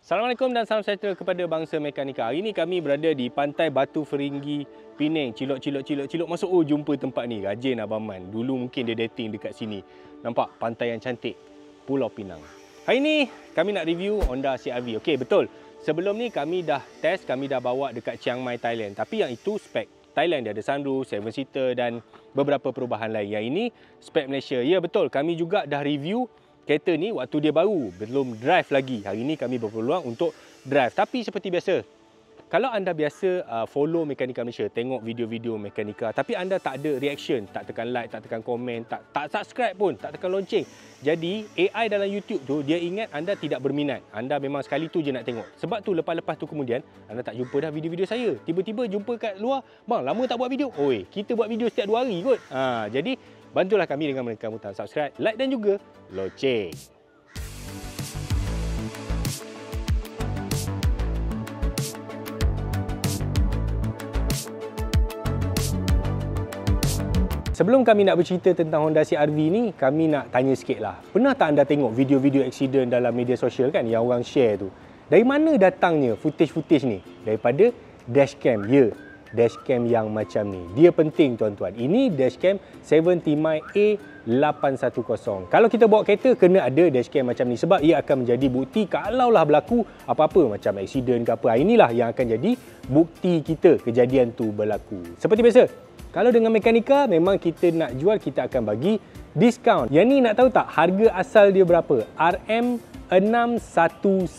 Assalamualaikum dan salam sejahtera kepada bangsa mekanika. Hari ini kami berada di Pantai Batu Feringgi, Penang. Cilok masuk. Oh, jumpa tempat ni. Rajin Abang Man. Dulu mungkin dia dating dekat sini. Nampak pantai yang cantik. Pulau Pinang. Hari ini kami nak review Honda CR-V. Okey, betul. Sebelum ni kami dah test, kami dah bawa dekat Chiang Mai, Thailand. Tapi yang itu spek Thailand. Dia ada sunroof, 7-seater dan beberapa perubahan lain. Yang ini spek Malaysia. Ya, betul. Kami juga dah review kereta ni waktu dia baru, belum drive lagi. Hari ini kami berpeluang untuk drive. Tapi seperti biasa, kalau anda biasa follow Mekanika Malaysia, tengok video-video Mekanika, tapi anda tak ada reaction, tak tekan like, tak tekan komen, tak subscribe pun, tak tekan lonceng. Jadi AI dalam YouTube tu, dia ingat anda tidak berminat. Anda memang sekali tu je nak tengok. Sebab tu lepas-lepas tu kemudian, anda tak jumpa dah video-video saya. Tiba-tiba jumpa kat luar, bang lama tak buat video. Oi, kita buat video setiap 2 hari kot. Jadi bantulah kami dengan mereka mutan subscribe, like dan juga loceng. Sebelum kami nak bercerita tentang Honda CR-V ni, kami nak tanya sikit lah. Pernah tak anda tengok video-video aksiden dalam media sosial kan yang orang share tu? Dari mana datangnya footage-footage ni? Daripada dashcam. Ya, dashcam yang macam ni. Dia penting tuan-tuan. Ini dashcam 70Mi A810. Kalau kita bawa kereta, kena ada dashcam macam ni. Sebab ia akan menjadi bukti kalaulah berlaku apa-apa macam aksiden ke apa. Inilah yang akan jadi bukti kita kejadian tu berlaku. Seperti biasa, kalau dengan Mekanika, memang kita nak jual, kita akan bagi diskaun. Yang ni nak tahu tak harga asal dia berapa? RM619.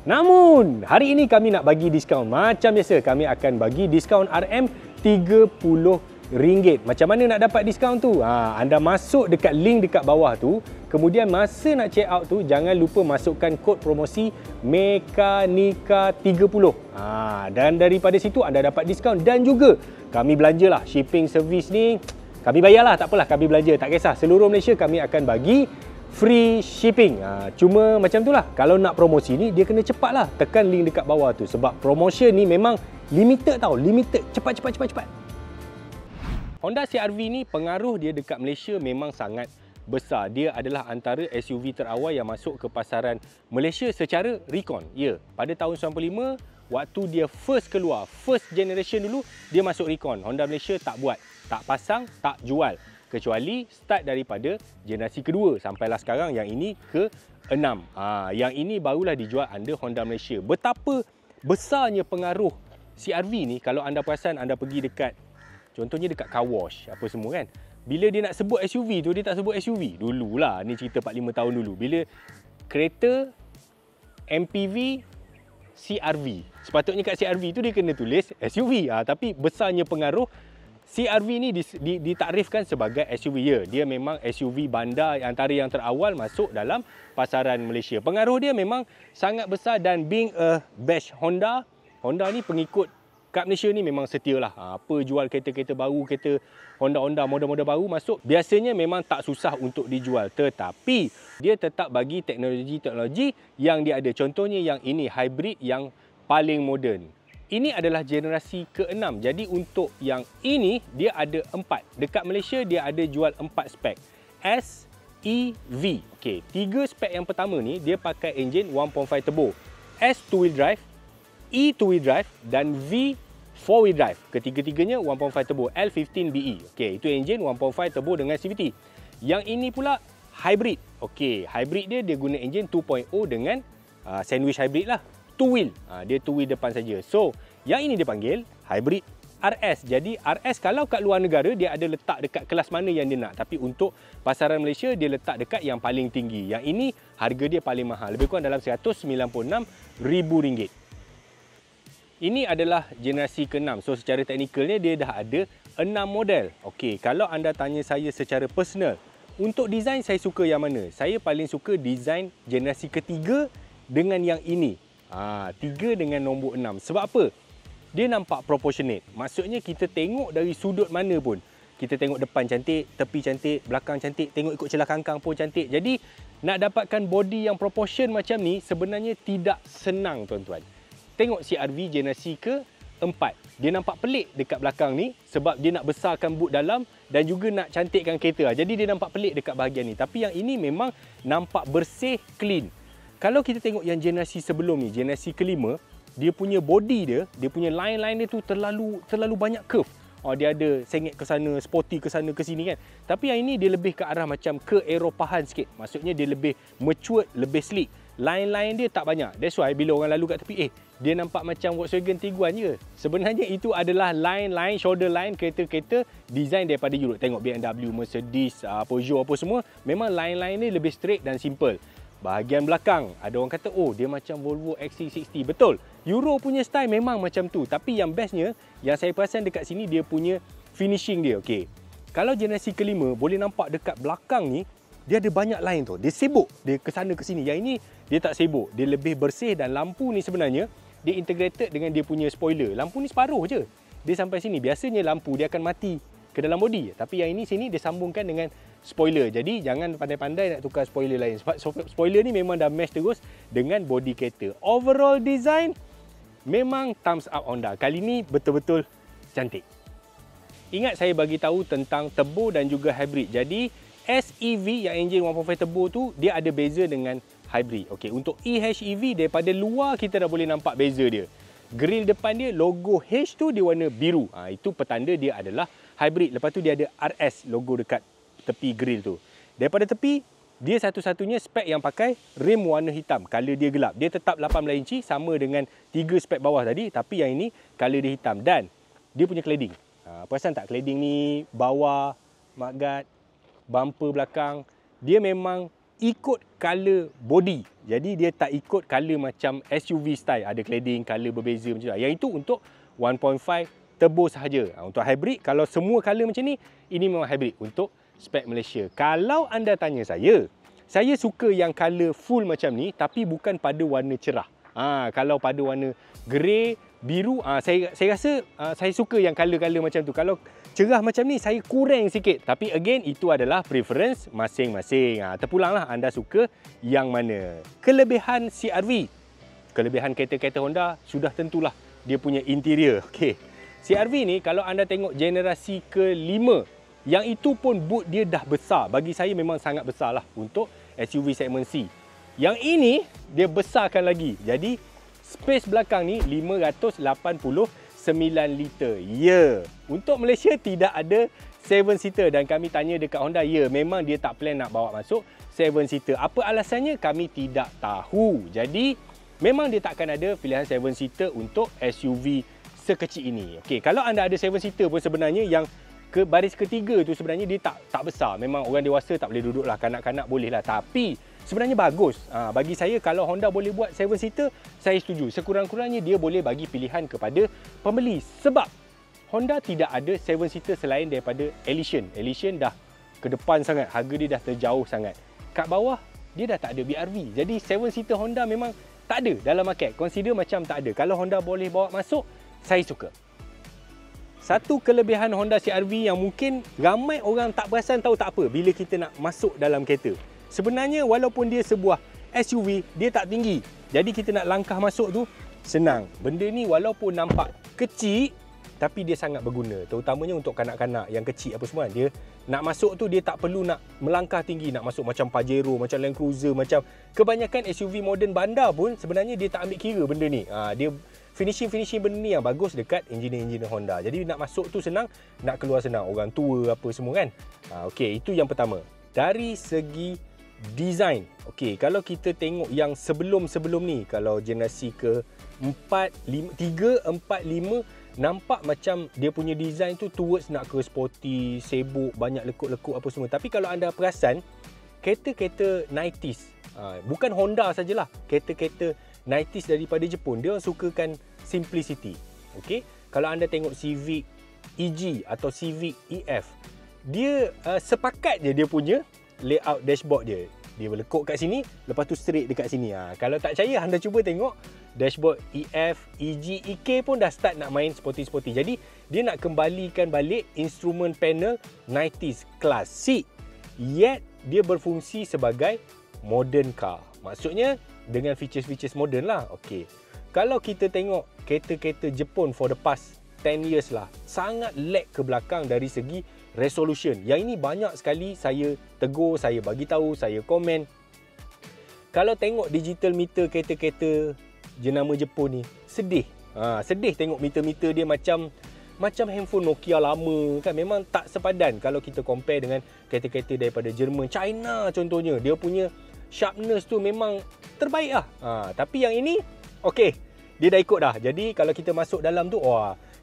Namun, hari ini kami nak bagi diskaun. Macam biasa, kami akan bagi diskaun RM30. Macam mana nak dapat diskaun tu? Anda masuk dekat link dekat bawah tu. Kemudian masa nak check out tu, jangan lupa masukkan kod promosi Mekanika30. Dan daripada situ anda dapat diskaun. Dan juga kami belanjalah. Shipping service ni kami bayarlah, tak apalah, kami belanja, tak kisah. Seluruh Malaysia kami akan bagi free shipping. Cuma macam itulah. Kalau nak promosi ni, dia kena cepatlah. Tekan link dekat bawah tu. Sebab promotion ni memang limited tau. Limited. Cepat. Honda CR-V ni pengaruh dia dekat Malaysia memang sangat besar. Dia adalah antara SUV terawal yang masuk ke pasaran Malaysia secara recon. Ya, pada tahun 95, waktu dia first keluar, first generation dulu, dia masuk recon. Honda Malaysia tak buat, tak pasang, tak jual. Kecuali start daripada generasi kedua sampailah sekarang yang ini ke-6. Yang ini barulah dijual under Honda Malaysia. Betapa besarnya pengaruh CR-V ni, kalau anda perasan, anda pergi dekat, contohnya dekat car wash, apa semua kan. Bila dia nak sebut SUV tu, dia tak sebut SUV. Dululah, ni cerita 4-5 tahun dulu. Bila kereta MPV CR-V, sepatutnya kat CR-V tu dia kena tulis SUV. Tapi besarnya pengaruh, CR-V ni ditakrifkan sebagai SUV. Ya, dia memang SUV bandar antara yang terawal masuk dalam pasaran Malaysia. Pengaruh dia memang sangat besar dan being a batch Honda, Honda ni pengikut kat Malaysia ni memang setia lah. Apa jual kereta-kereta baru, kereta Honda, model-model baru masuk, biasanya memang tak susah untuk dijual. Tetapi dia tetap bagi teknologi-teknologi yang dia ada. Contohnya yang ini, hybrid yang paling moden. Ini adalah generasi ke-6. Jadi untuk yang ini, dia ada 4. Dekat Malaysia, dia ada jual 4 spek. S, E, V. Okey, 3 spek yang pertama ni, dia pakai enjin 1.5 turbo. S, 2-wheel drive. E 2-wheel drive dan V 4-wheel drive. Ketiga-tiganya 1.5 turbo L15BE. Okey, itu enjin 1.5 turbo dengan CVT. Yang ini pula hybrid. Okey, hybrid dia guna enjin 2.0 dengan sandwich hybrid lah. 2-wheel. Dia 2-wheel depan saja. So, yang ini dia panggil hybrid RS. Jadi RS kalau kat luar negara dia ada letak dekat kelas mana yang dia nak. Tapi untuk pasaran Malaysia dia letak dekat yang paling tinggi. Yang ini harga dia paling mahal. Lebih kurang dalam RM196,000. Ini adalah generasi ke-6. So, secara teknikalnya dia dah ada 6 model. Okey, kalau anda tanya saya secara personal, untuk design saya suka yang mana? Saya paling suka design generasi ketiga dengan yang ini. 3 dengan nombor 6. Sebab apa? Dia nampak proportionate. Maksudnya kita tengok dari sudut mana pun. Kita tengok depan cantik, tepi cantik, belakang cantik, tengok ikut celah kangkang pun cantik. Jadi, nak dapatkan body yang proportion macam ni sebenarnya tidak senang tuan-tuan. Tengok CR-V generasi ke-4. Dia nampak pelik dekat belakang ni sebab dia nak besarkan boot dalam dan juga nak cantikkan kereta. Jadi dia nampak pelik dekat bahagian ni. Tapi yang ini memang nampak bersih, clean. Kalau kita tengok yang generasi sebelum ni, generasi kelima, dia punya body dia punya line-line dia tu terlalu banyak curve. Dia ada sengit ke sana, sporty ke sana ke sini kan. Tapi yang ini dia lebih ke arah macam keeropahan sikit. Maksudnya dia lebih matured, lebih sleek. Line-line dia tak banyak. That's why bila orang lalu kat tepi, dia nampak macam Volkswagen Tiguan je. Sebenarnya itu adalah line-line, shoulder line kereta-kereta design daripada Europe. Tengok BMW, Mercedes, Peugeot apa semua, memang line-line ni lebih straight dan simple. Bahagian belakang, ada orang kata, dia macam Volvo XC60. Betul, Euro punya style memang macam tu. Tapi yang bestnya, yang saya perasan dekat sini, dia punya finishing dia. Okay. Kalau generasi kelima, boleh nampak dekat belakang ni, dia ada banyak line tu. Dia sibuk, dia ke sana ke sini. Yang ini, dia tak sibuk. Dia lebih bersih dan lampu ni sebenarnya, dia integrated dengan dia punya spoiler. Lampu ni separuh je. Dia sampai sini. Biasanya lampu dia akan mati ke dalam body. Tapi yang ini sini dia sambungkan dengan spoiler. Jadi jangan pandai-pandai nak tukar spoiler lain. Sebab spoiler ni memang dah match terus dengan body kereta. Overall design memang thumbs up Honda. Kali ni betul-betul cantik. Ingat saya bagi tahu tentang turbo dan juga hybrid. Jadi SEV yang enjin 1.5 turbo tu dia ada beza dengan hybrid. Okey, untuk EHEV daripada luar kita dah boleh nampak beza dia. Grill depan dia logo H tu dia warna biru. Itu petanda dia adalah hybrid. Lepas tu dia ada RS logo dekat tepi grill tu. Daripada tepi, dia satu-satunya spek yang pakai rim warna hitam. Color dia gelap. Dia tetap 18 inci sama dengan 3 spek bawah tadi. Tapi yang ini color dia hitam. Dan dia punya cladding. Perasan tak cladding ni bawah, mudguard, bumper belakang. Dia memang ikut color body. Jadi dia tak ikut color macam SUV style. Ada cladding, color berbeza macam tu. Yang itu untuk 1.5 turbo sahaja. Untuk hybrid, kalau semua color macam ni, ini memang hybrid untuk spek Malaysia. Kalau anda tanya saya suka yang color full macam ni, tapi bukan pada warna cerah. Kalau pada warna grey, biru, saya rasa saya suka yang color-color macam tu. Kalau cerah macam ni, saya kurang sikit. Tapi again, itu adalah preference masing-masing. Terpulanglah anda suka yang mana. Kelebihan CR-V. Kelebihan kereta-kereta Honda, sudah tentulah dia punya interior. Okay. CR-V ni, kalau anda tengok generasi ke-5, yang itu pun boot dia dah besar. Bagi saya memang sangat besar lah untuk SUV segmen C. Yang ini, dia besarkan lagi. Jadi, space belakang ni 589 liter. Ya, untuk Malaysia tidak ada 7-seater. Dan kami tanya dekat Honda, ya memang dia tak plan nak bawa masuk 7-seater. Apa alasannya? Kami tidak tahu. Jadi, memang dia takkan ada pilihan 7-seater untuk SUV sekecil ini. Okey, kalau anda ada 7-seater pun sebenarnya yang ke baris ketiga tu sebenarnya dia tak besar. Memang orang dewasa tak boleh duduk lah, kanak-kanak boleh lah. Tapi sebenarnya bagus. Bagi saya kalau Honda boleh buat 7-seater, saya setuju. Sekurang-kurangnya dia boleh bagi pilihan kepada pembeli. Sebab Honda tidak ada 7-seater selain daripada Elysion. Elysion dah ke depan sangat, harga dia dah terjauh sangat. Kat bawah dia dah tak ada BRV. Jadi 7-seater Honda memang tak ada dalam market. Consider macam tak ada. Kalau Honda boleh bawa masuk, saya suka. Satu kelebihan Honda CR-V yang mungkin ramai orang tak perasan tahu tak apa bila kita nak masuk dalam kereta. Sebenarnya walaupun dia sebuah SUV, dia tak tinggi. Jadi kita nak langkah masuk tu senang. Benda ni walaupun nampak kecil, tapi dia sangat berguna. Terutamanya untuk kanak-kanak yang kecil apa semua. Dia nak masuk tu dia tak perlu nak melangkah tinggi. Nak masuk macam Pajero, macam Land Cruiser, macam kebanyakan SUV moden bandar pun sebenarnya dia tak ambil kira benda ni. Dia finishing benda ni yang bagus dekat engineer-engineer Honda. Jadi nak masuk tu senang, nak keluar senang. Orang tua apa semua kan. Okey, itu yang pertama. Dari segi design. Okey, kalau kita tengok yang sebelum-sebelum ni, kalau generasi ke 3, 4, 5, nampak macam dia punya design tu towards nak ke sporty, sibuk, banyak lekuk-lekuk apa semua. Tapi kalau anda perasan, kereta-kereta 90s, bukan Honda sajalah, kereta-kereta 90s daripada Jepun, dia sukakan simplicity. Okey, kalau anda tengok Civic EG atau Civic EF, dia sepakat je dia punya layout dashboard dia. Dia berlekuk kat sini, lepas tu straight dekat sini. Kalau tak percaya, anda cuba tengok dashboard EF, EG, EK pun dah start nak main sporty-sporty. Jadi dia nak kembalikan balik instrument panel 90s klasik, yet dia berfungsi sebagai modern car. Maksudnya dengan features-features moden lah. Okey. Kalau kita tengok kereta-kereta Jepun for the past 10 years lah, sangat lag ke belakang dari segi resolution. Yang ini banyak sekali saya tegur, saya bagi tahu, saya komen. Kalau tengok digital meter kereta-kereta jenama Jepun ni, sedih. Sedih tengok meter-meter dia macam handphone Nokia lama kan. Memang tak sepadan kalau kita compare dengan kereta-kereta daripada Jerman, China contohnya. Dia punya sharpness tu memang terbaik lah. Tapi yang ini, okey, dia dah ikut dah. Jadi kalau kita masuk dalam tu,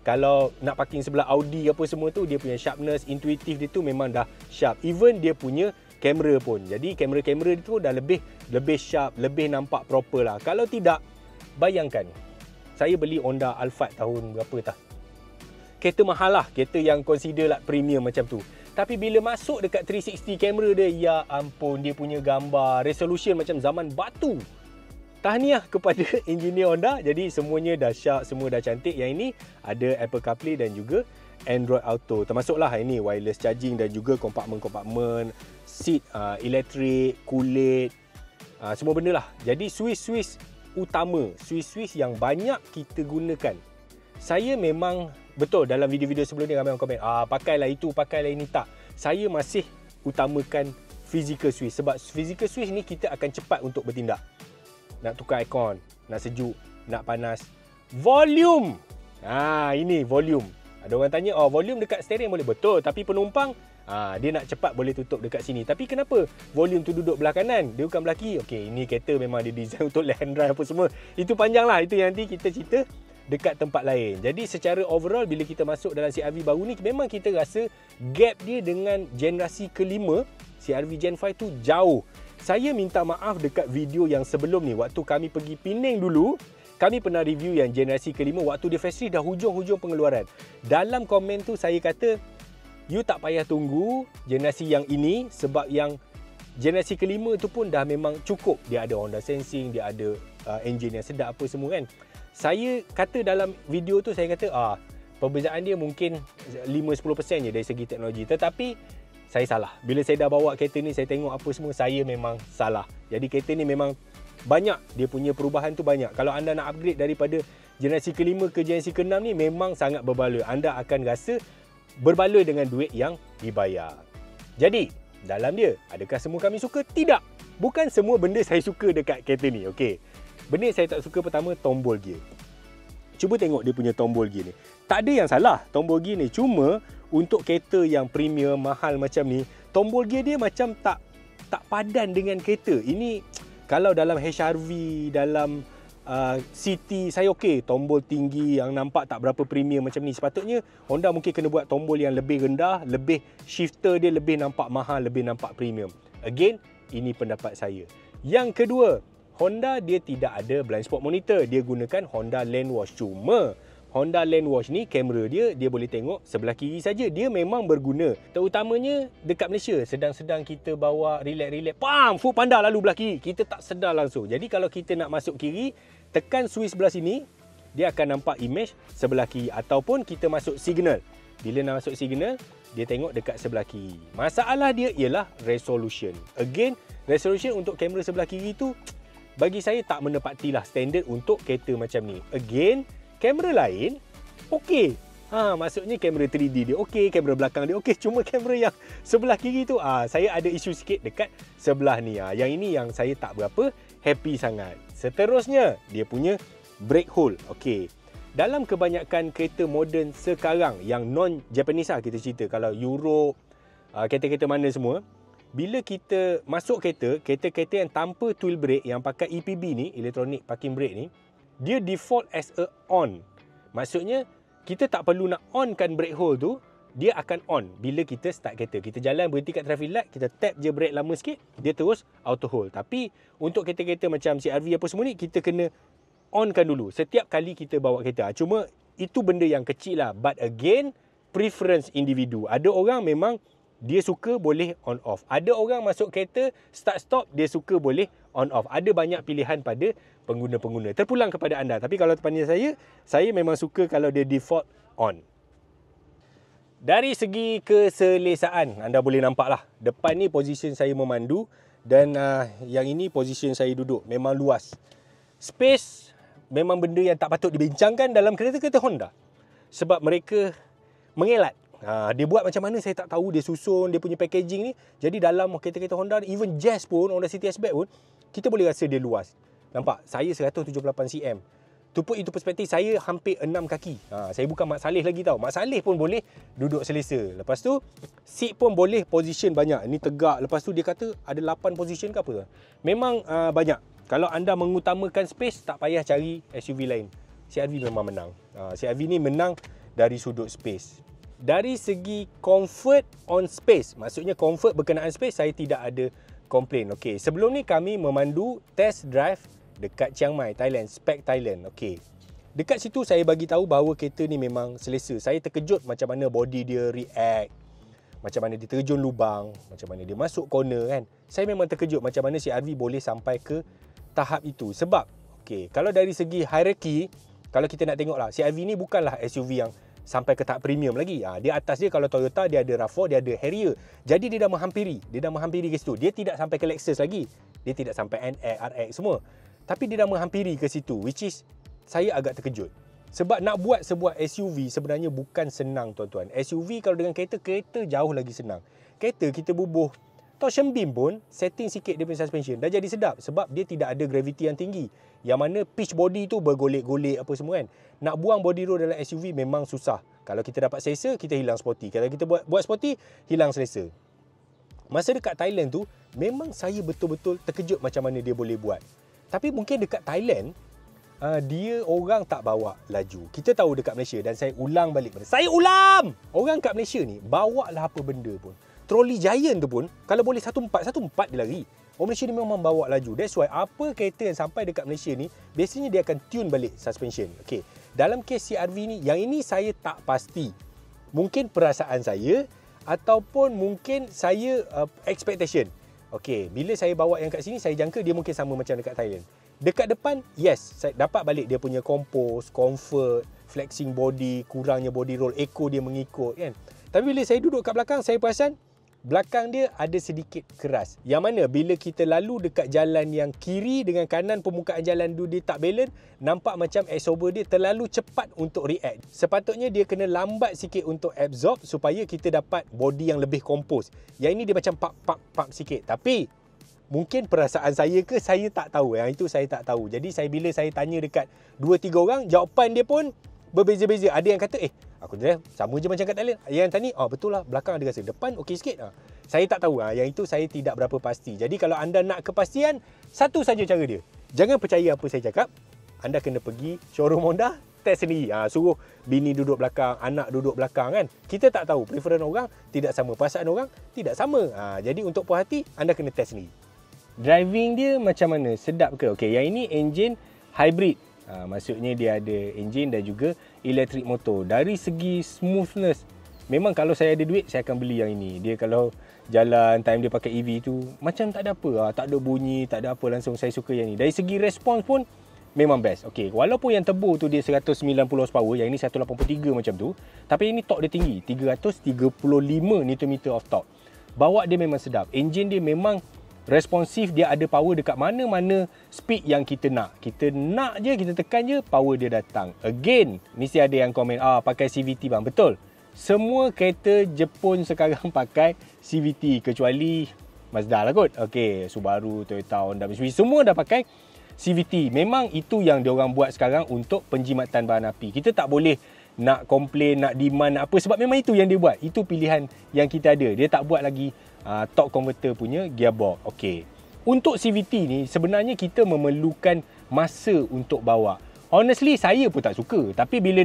kalau nak parking sebelah Audi apa semua tu, dia punya sharpness, intuitif dia tu memang dah sharp. Even dia punya kamera pun. Jadi kamera-kamera tu dah lebih sharp, lebih nampak proper lah. Kalau tidak, bayangkan, saya beli Honda Alphard tahun berapa tah? Kereta mahal lah, kereta yang consider lah premium macam tu. Tapi bila masuk dekat 360 kamera dia, ya ampun, dia punya gambar, resolution macam zaman batu. Tahniah kepada engineer Honda, jadi semuanya dah sharp, semua dah cantik. Yang ini ada Apple CarPlay dan juga Android Auto. Termasuklah ini wireless charging dan juga kompartmen-kompartmen, seat elektrik, kulit, semua benda lah. Jadi switch utama, switch yang banyak kita gunakan. Saya memang, betul dalam video-video sebelum ni ramai orang komen, pakailah itu, pakailah ini. Tak, saya masih utamakan physical switch. Sebab physical switch ni kita akan cepat untuk bertindak. Nak tukar aircon, nak sejuk, nak panas. Volume! Ini volume. Ada orang tanya, volume dekat steering boleh? Betul, tapi penumpang, dia nak cepat boleh tutup dekat sini. Tapi kenapa volume tu duduk belah kanan? Dia bukan belah kiri. Okey, ini kereta memang dia design untuk left hand drive apa semua. Itu panjang lah, itu yang nanti kita cerita dekat tempat lain. Jadi secara overall, bila kita masuk dalam CR-V baru ni, memang kita rasa gap dia dengan generasi kelima, CR-V Gen 5 tu jauh. Saya minta maaf dekat video yang sebelum ni, waktu kami pergi Penang dulu, kami pernah review yang generasi kelima, waktu dia factory dah hujung-hujung pengeluaran. Dalam komen tu saya kata, you tak payah tunggu generasi yang ini, sebab yang generasi kelima tu pun dah memang cukup. Dia ada Honda Sensing, dia ada engine yang sedap apa semua kan. Saya kata dalam video tu, saya kata perbezaan dia mungkin 5-10% je dari segi teknologi. Tetapi saya salah. Bila saya dah bawa kereta ni, saya tengok apa semua, saya memang salah. Jadi kereta ni memang banyak, dia punya perubahan tu banyak. Kalau anda nak upgrade daripada generasi kelima ke generasi keenam ni, memang sangat berbaloi. Anda akan rasa berbaloi dengan duit yang dibayar. Jadi, dalam dia, adakah semua kami suka? Tidak. Bukan semua benda saya suka dekat kereta ni. Okey. Benda yang saya tak suka pertama, tombol gear. Cuba tengok dia punya tombol gear ni. Tak ada yang salah tombol gear ni. Cuma untuk kereta yang premium, mahal macam ni, tombol gear dia macam tak padan dengan kereta. Ini kalau dalam HRV, dalam City, saya okey. Tombol tinggi yang nampak tak berapa premium macam ni. Sepatutnya Honda mungkin kena buat tombol yang lebih rendah, lebih shifter dia lebih nampak mahal, lebih nampak premium. Again, ini pendapat saya. Yang kedua, Honda dia tidak ada blind spot monitor. Dia gunakan Honda Lane Watch. Cuma Honda Lane Watch ni, kamera dia boleh tengok sebelah kiri saja. Dia memang berguna. Terutamanya dekat Malaysia, sedang-sedang kita bawa relax-relax, Food Panda lalu belah kiri. Kita tak sedar langsung. Jadi kalau kita nak masuk kiri, tekan switch sebelah sini, dia akan nampak image sebelah kiri. Ataupun kita masuk signal. Bila nak masuk signal, dia tengok dekat sebelah kiri. Masalah dia ialah resolution. Again, resolution untuk kamera sebelah kiri tu, bagi saya tak menepatilah standard untuk kereta macam ni. Again, kamera lain okey. Maksudnya kamera 3D dia okey, kamera belakang dia okey. Cuma kamera yang sebelah kiri tu, saya ada isu sikit dekat sebelah ni. Yang ini yang saya tak berapa happy sangat. Seterusnya, dia punya brake hold. Okey. Dalam kebanyakan kereta moden sekarang yang non-Japanese kita cerita, kalau Europe, kereta-kereta mana semua, bila kita masuk kereta-kereta yang tanpa tool brake, yang pakai EPB ni, electronic parking brake ni, dia default as a on. Maksudnya, kita tak perlu nak onkan brake hold tu, dia akan on bila kita start kereta. Kita jalan, berhenti kat traffic light, kita tap je brake lama sikit, dia terus auto hold. Tapi, untuk kereta-kereta macam CR-V apa semua ni, kita kena onkan dulu setiap kali kita bawa kereta. Cuma, itu benda yang kecil lah. But again, preference individu. Ada orang memang dia suka boleh on off. Ada orang masuk kereta, start stop, dia suka boleh on off. Ada banyak pilihan pada pengguna-pengguna. Terpulang kepada anda. Tapi kalau tanya saya memang suka kalau dia default on. Dari segi keselesaan, anda boleh nampak lah. Depan ni position saya memandu dan yang ini position saya duduk. Memang luas. Space memang benda yang tak patut dibincangkan dalam kereta-kereta Honda. Sebab mereka mengelak. Dia buat macam mana saya tak tahu, dia susun dia punya packaging ni. Jadi dalam kereta-kereta Honda, even Jazz pun, Honda City Hatchback pun, kita boleh rasa dia luas. Nampak? Saya 178 cm. To put itu perspektif, saya hampir 6 kaki. Saya bukan Mak Saleh lagi tau. Mak Saleh pun boleh duduk selesa. Lepas tu, seat pun boleh position banyak. Ini tegak. Lepas tu dia kata ada 8 position ke apa tu. Memang banyak. Kalau anda mengutamakan space, tak payah cari SUV lain. CR-V memang menang. CR-V ni menang dari sudut space. Dari segi comfort on space, maksudnya comfort berkenaan space, saya tidak ada komplain. Okey, sebelum ni kami memandu test drive dekat Chiang Mai, Thailand, Spec Thailand. Okey. Dekat situ saya bagi tahu bahawa kereta ni memang selesa. Saya terkejut macam mana body dia react, macam mana dia terjun lubang, macam mana dia masuk corner kan. Saya memang terkejut macam mana CR-V boleh sampai ke tahap itu. Sebab okey, kalau dari segi hierarki, kalau kita nak tengoklah, CR-V ni bukanlah SUV yang sampai ke tahap premium lagi. Dia atas dia, kalau Toyota dia ada RAV4, dia ada Harrier. Jadi dia dah menghampiri ke situ. Dia tidak sampai ke Lexus lagi. Dia tidak sampai NX, RX semua. Tapi dia dah menghampiri ke situ, which is saya agak terkejut. Sebab nak buat sebuah SUV sebenarnya bukan senang tuan-tuan. SUV kalau dengan kereta jauh lagi senang. Kereta kita bubuh torsion beam pun, setting sikit dia punya suspension, dah jadi sedap. Sebab dia tidak ada gravity yang tinggi. Yang mana pitch body tu bergolek-golek apa semua kan. Nak buang body roll dalam SUV memang susah. Kalau kita dapat selesa, kita hilang sporty. Kalau kita buat sporty, hilang selesa. Masa dekat Thailand tu, memang saya betul-betul terkejut macam mana dia boleh buat. Tapi mungkin dekat Thailand, dia orang tak bawa laju. Kita tahu dekat Malaysia, dan saya ulang balik pada saya ulang! Orang kat Malaysia ni, bawa lah apa benda pun. Troli Giant tu pun, kalau boleh 14 dia lari. Orang Malaysia ni memang bawa laju. That's why apa kereta yang sampai dekat Malaysia ni, biasanya dia akan tune balik suspension. Okay. Dalam kes CR-V ni, yang ini saya tak pasti. Mungkin perasaan saya, ataupun mungkin saya expectation. Okay, bila saya bawa yang kat sini, saya jangka dia mungkin sama macam dekat Thailand. Dekat depan, yes, saya dapat balik dia punya compose, comfort, flexing body, kurangnya body roll, echo dia mengikut kan. Tapi bila saya duduk kat belakang, saya perasan belakang dia ada sedikit keras. Yang mana bila kita lalu dekat jalan yang kiri dengan kanan, permukaan jalan tu dia tak balance, nampak macam absorber dia terlalu cepat untuk react. Sepatutnya dia kena lambat sikit untuk absorb supaya kita dapat body yang lebih kompos. Yang ini dia macam pap sikit. Tapi mungkin perasaan saya ke, saya tak tahu. Yang itu saya tak tahu. Jadi bila saya tanya dekat 2-3 orang, jawapan dia pun berbeza-beza. Ada yang kata, aku dah sama je macam kat Thailand. Yang tadi, betul lah, belakang ada rasa, depan okey sikit. Saya tak tahu. Yang itu saya tidak berapa pasti. Jadi kalau anda nak kepastian, satu saja cara dia. Jangan percaya apa saya cakap. Anda kena pergi showroom Honda, test sendiri. Suruh bini duduk belakang, anak duduk belakang kan. Kita tak tahu. Preference orang tidak sama. Perasaan orang tidak sama. Jadi untuk puas hati, anda kena test sendiri. Driving dia macam mana? Sedap ke? Okey, yang ini engine hybrid. Maksudnya dia ada enjin dan juga elektrik motor. Dari segi smoothness, memang kalau saya ada duit, saya akan beli yang ini. Dia kalau jalan, time dia pakai EV tu, macam tak ada apa. Tak ada bunyi, tak ada apa. Langsung saya suka yang ini. Dari segi respons pun, memang best. Okey, walaupun yang turbo tu dia 190 horsepower, yang ini 183 macam tu. Tapi ini torque dia tinggi. 335 Nm of torque. Bawa dia memang sedap. Enjin dia memang responsif, dia ada power dekat mana-mana speed yang kita nak. Kita nak je, kita tekan je, power dia datang. Again, mesti ada yang komen, pakai CVT bang. Betul. Semua kereta Jepun sekarang pakai CVT kecuali Mazda lah kot. Okey, Subaru, Toyota, Honda, Mitsubishi semua dah pakai CVT. Memang itu yang diorang buat sekarang untuk penjimatan bahan api. Kita tak boleh nak komplain, nak demand, nak apa, sebab memang itu yang dia buat. Itu pilihan yang kita ada. Dia tak buat lagi torque converter punya gearbox. Okey. Untuk CVT ni sebenarnya kita memerlukan masa untuk bawa. Honestly saya pun tak suka, tapi bila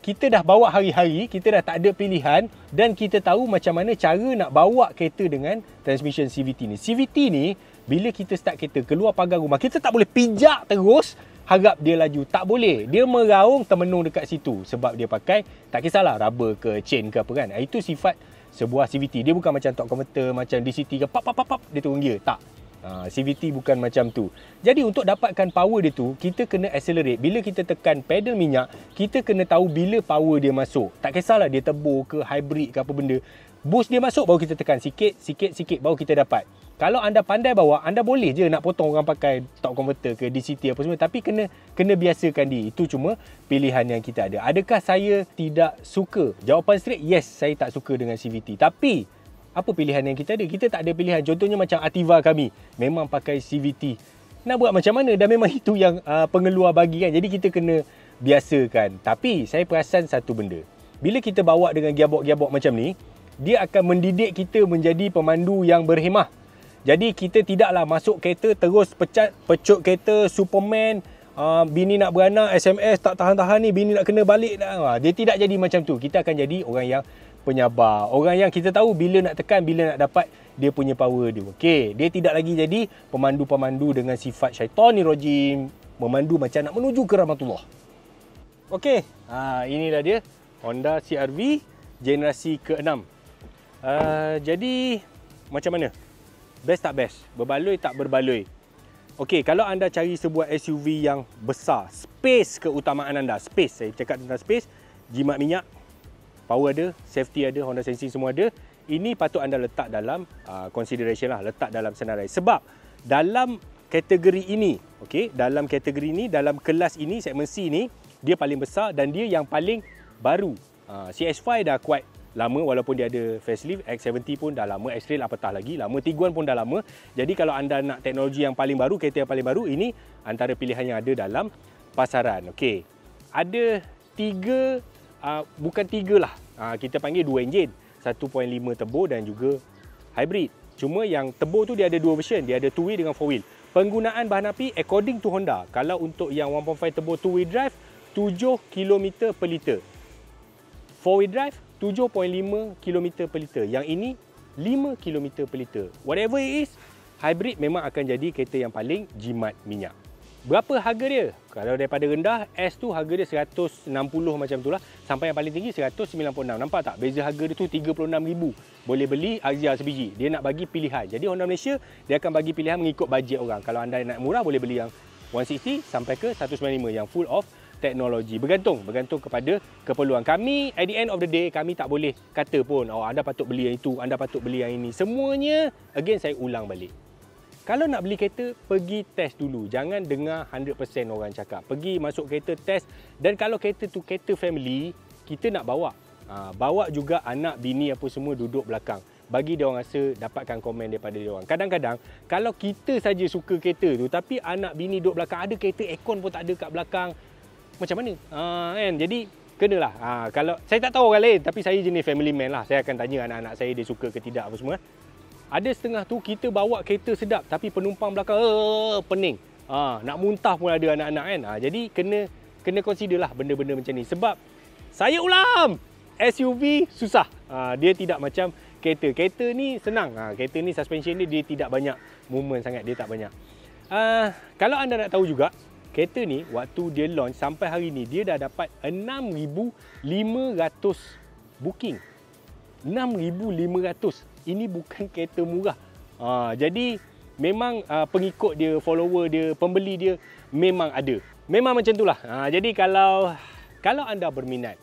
kita dah bawa hari-hari, kita dah tak ada pilihan dan kita tahu macam mana cara nak bawa kereta dengan transmission CVT ni. CVT ni bila kita start kereta keluar pagar rumah, kita tak boleh pijak terus harap dia laju. Tak boleh. Dia meraung termenung dekat situ sebab dia pakai, tak kisahlah rubber ke chain ke apa kan. Itu sifat sebuah CVT. Dia bukan macam torque converter, macam DCT ke pap dia turun gear. Tak. CVT bukan macam tu. Jadi untuk dapatkan power dia tu, kita kena accelerate. Bila kita tekan pedal minyak, kita kena tahu bila power dia masuk. Tak kisahlah dia turbo ke hybrid ke apa benda. Boost dia masuk baru kita tekan sikit baru kita dapat. Kalau anda pandai bawa, anda boleh je nak potong orang pakai torque converter ke DCT apa semua, tapi kena biasakan dia. Itu cuma pilihan yang kita ada. Adakah saya tidak suka? Jawapan straight, yes, saya tak suka dengan CVT. Tapi apa pilihan yang kita ada? Kita tak ada pilihan. Contohnya macam Ativa kami, memang pakai CVT. Nak buat macam mana? Dan memang itu yang pengeluar bagi kan. Jadi kita kena biasakan. Tapi saya perasan satu benda. Bila kita bawa dengan gearbox-gearbox macam ni, dia akan mendidik kita menjadi pemandu yang berhemah. Jadi kita tidaklah masuk kereta terus pecut kereta Superman, bini nak beranak, SMS tak tahan-tahan ni, bini nak kena balik dah. Dia tidak jadi macam tu. Kita akan jadi orang yang penyabar. Orang yang kita tahu bila nak tekan, bila nak dapat dia punya power dia. Okey, dia tidak lagi jadi pemandu-pemandu dengan sifat syaitanir rajim, memandu macam nak menuju ke rahmatullah. Okey, inilah dia Honda CR-V generasi ke-6. Jadi macam mana? Best tak best? Berbaloi tak berbaloi? Okey, kalau anda cari sebuah SUV yang besar, space keutamaan anda. Space, saya cakap tentang space. Jimat minyak, power ada, safety ada, Honda Sensing semua ada. Ini patut anda letak dalam consideration lah, letak dalam senarai. Sebab dalam kategori ini, okey, dalam kategori ini, dalam kelas ini, segmen C ni, dia paling besar dan dia yang paling baru. CX-5 dah quite lama walaupun dia ada facelift, X70 pun dah lama, X-Trail apatah lagi, lama, Tiguan pun dah lama. Jadi kalau anda nak teknologi yang paling baru, kereta yang paling baru, ini antara pilihan yang ada dalam pasaran. Okey, ada tiga, bukan tiga lah, kita panggil dua enjin, 1.5 turbo dan juga hybrid. Cuma yang turbo tu dia ada dua version, dia ada 2-wheel dengan 4-wheel. Penggunaan bahan api according to Honda, kalau untuk yang 1.5 turbo 2-wheel drive, 7 km per liter. 4-wheel drive 7.5 km per liter. Yang ini 5 km per liter. Whatever it is, hybrid memang akan jadi kereta yang paling jimat minyak. Berapa harga dia? Kalau daripada rendah, S tu harga dia 160 macam tu lah. Sampai yang paling tinggi 196. Nampak tak? Beza harga dia tu 36,000. Boleh beli Axia sebiji. Dia nak bagi pilihan. Jadi Honda Malaysia, dia akan bagi pilihan mengikut bajet orang. Kalau anda nak murah, boleh beli yang 160 sampai ke 195 yang full of teknologi. Bergantung kepada keperluan. Kami at the end of the day, kami tak boleh kata pun anda patut beli yang itu, anda patut beli yang ini. Semuanya again saya ulang balik. Kalau nak beli kereta, pergi test dulu. Jangan dengar 100% orang cakap. Pergi masuk kereta test, dan kalau kereta tu kereta family, kita nak bawa. Bawa juga anak, bini apa semua duduk belakang. Bagi dia orang rasa dapatkan komen daripada dia orang. Kadang-kadang kalau kita saja suka kereta tu tapi anak bini duduk belakang, ada kereta aircon pun tak ada kat belakang, macam mana? Kan? Jadi kenalah. Kalau saya tak tahu orang lain, tapi saya jenis family man lah. Saya akan tanya anak-anak saya dia suka ke tidak apa semua. Ada setengah tu kita bawa kereta sedap tapi penumpang belakang pening. Nak muntah pun ada anak-anak kan. Jadi kena consider lah benda-benda macam ni. Sebab saya ulam, SUV susah. Dia tidak macam kereta. Kereta ni senang. Kereta ni suspension dia tidak banyak movement sangat, dia tak banyak. Kalau anda nak tahu juga, kereta ni waktu dia launch sampai hari ni dia dah dapat 6,500 booking. 6,500. Ini bukan kereta murah. Jadi memang pengikut dia, follower dia, pembeli dia memang ada. Memang macam itulah. Jadi kalau anda berminat,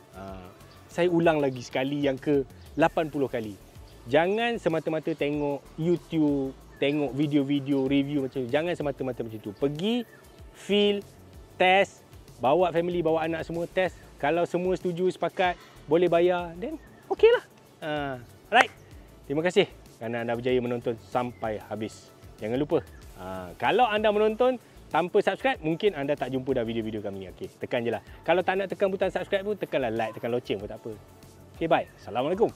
saya ulang lagi sekali yang ke 80 kali. Jangan semata-mata tengok YouTube, tengok video-video review macam tu. Jangan semata-mata macam tu. Pergi feel, test, bawa family, bawa anak semua test. Kalau semua setuju, sepakat, boleh bayar, then okey lah. Right. Terima kasih kerana anda berjaya menonton sampai habis. Jangan lupa, kalau anda menonton tanpa subscribe, mungkin anda tak jumpa dah video-video kami. Okey, tekan je lah. Kalau tak nak tekan butang subscribe pun, tekanlah like, tekan loceng pun tak apa. Okey, bye. Assalamualaikum.